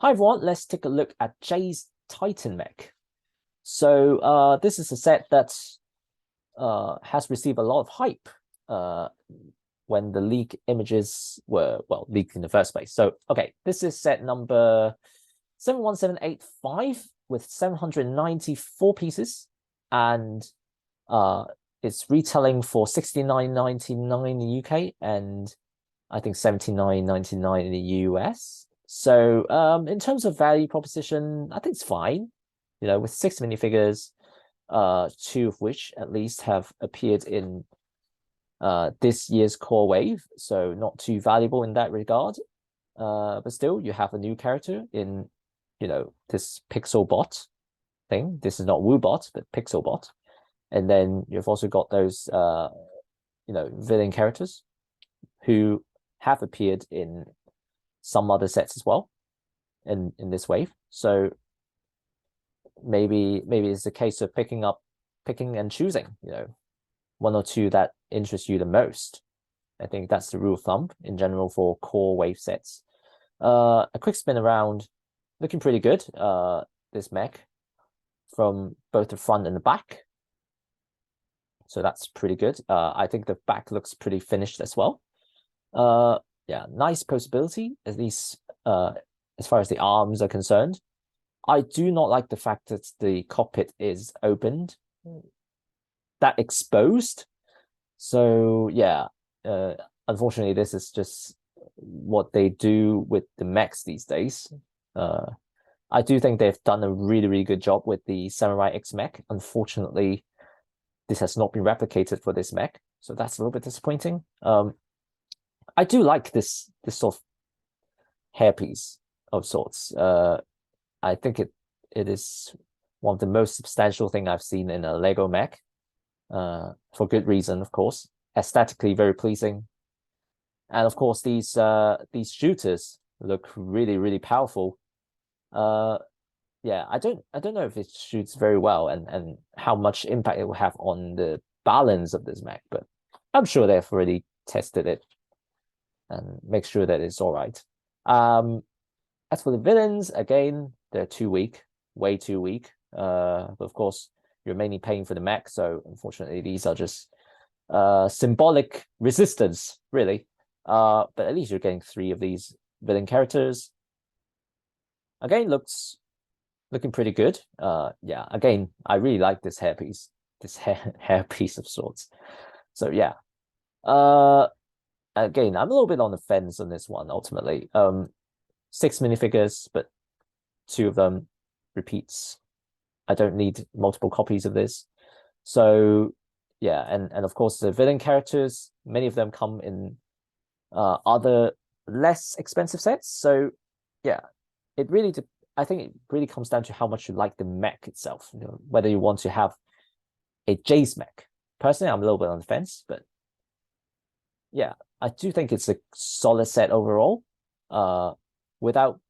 Hi everyone, let's take a look at Jay's Titan Mech. So this is a set that has received a lot of hype when the leak images were, well, leaked in the first place. So, okay, this is set number 71785 with 794 pieces, and it's retailing for $69.99 in the UK and I think $79.99 in the US. So in terms of value proposition, I think it's fine. You know, with 6 minifigures, two of which at least have appeared in this year's Core Wave, so not too valuable in that regard. But still, you have a new character in, you know, this Pixel Bot thing. This is not WooBot, but Pixel Bot. And then you've also got those, you know, villain characters who have appeared in some other sets as well in this wave. So maybe it's a case of picking and choosing, you know, one or two that interest you the most. I think that's the rule of thumb in general for Core Wave sets. A quick spin around, looking pretty good. This mech from both the front and the back. So that's pretty good. I think the back looks pretty finished as well. Yeah, nice posability, at least as far as the arms are concerned. I do not like the fact that the cockpit is opened, that exposed. So yeah, unfortunately, this is just what they do with the mechs these days. I do think they've done a really good job with the Samurai X mech. Unfortunately, this has not been replicated for this mech, so that's a little bit disappointing. I do like this sort of hairpiece of sorts. I think it is one of the most substantial thing I've seen in a Lego mech, for good reason, of course. Aesthetically very pleasing, and of course these shooters look really powerful. Yeah, I don't know if it shoots very well and how much impact it will have on the balance of this mech, but I'm sure they've already tested it and make sure that it's all right. As for the villains, again, they're too weak, way too weak. But of course, you're mainly paying for the mech, so unfortunately, these are just symbolic resistance, really. But at least you're getting 3 of these villain characters. Again, looking pretty good. Yeah, again, I really like this hairpiece, this hairpiece of sorts. So yeah. Again, I'm a little bit on the fence on this one, ultimately. 6 minifigures, but 2 of them repeats. I don't need multiple copies of this. So yeah, and of course the villain characters, many of them come in other less expensive sets. So yeah, I think it really comes down to how much you like the mech itself, you know, whether you want to have a Jace mech. Personally, I'm a little bit on the fence, but yeah, I do think it's a solid set overall, without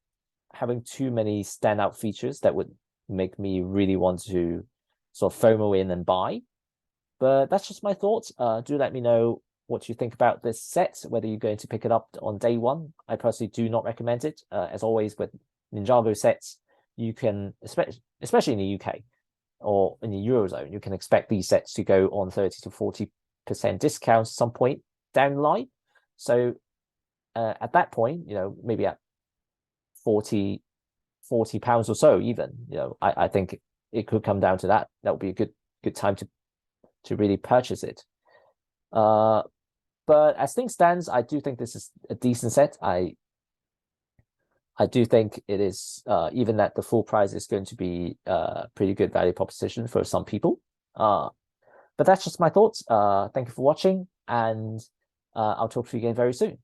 having too many standout features that would make me really want to sort of FOMO in and buy. But that's just my thoughts. Do let me know what you think about this set, whether you're going to pick it up on day one. I personally do not recommend it. As always with Ninjago sets, you can, especially in the UK or in the Eurozone, you can expect these sets to go on 30 to 40% discounts at some point down the line. So at that point, you know, maybe at 40 pounds or so, even, you know, I think it could come down to that. That would be a good time to really purchase it. But as things stands, I do think this is a decent set. I do think it is, even at the full price, is going to be a pretty good value proposition for some people. But that's just my thoughts. Thank you for watching, and I'll talk to you again very soon.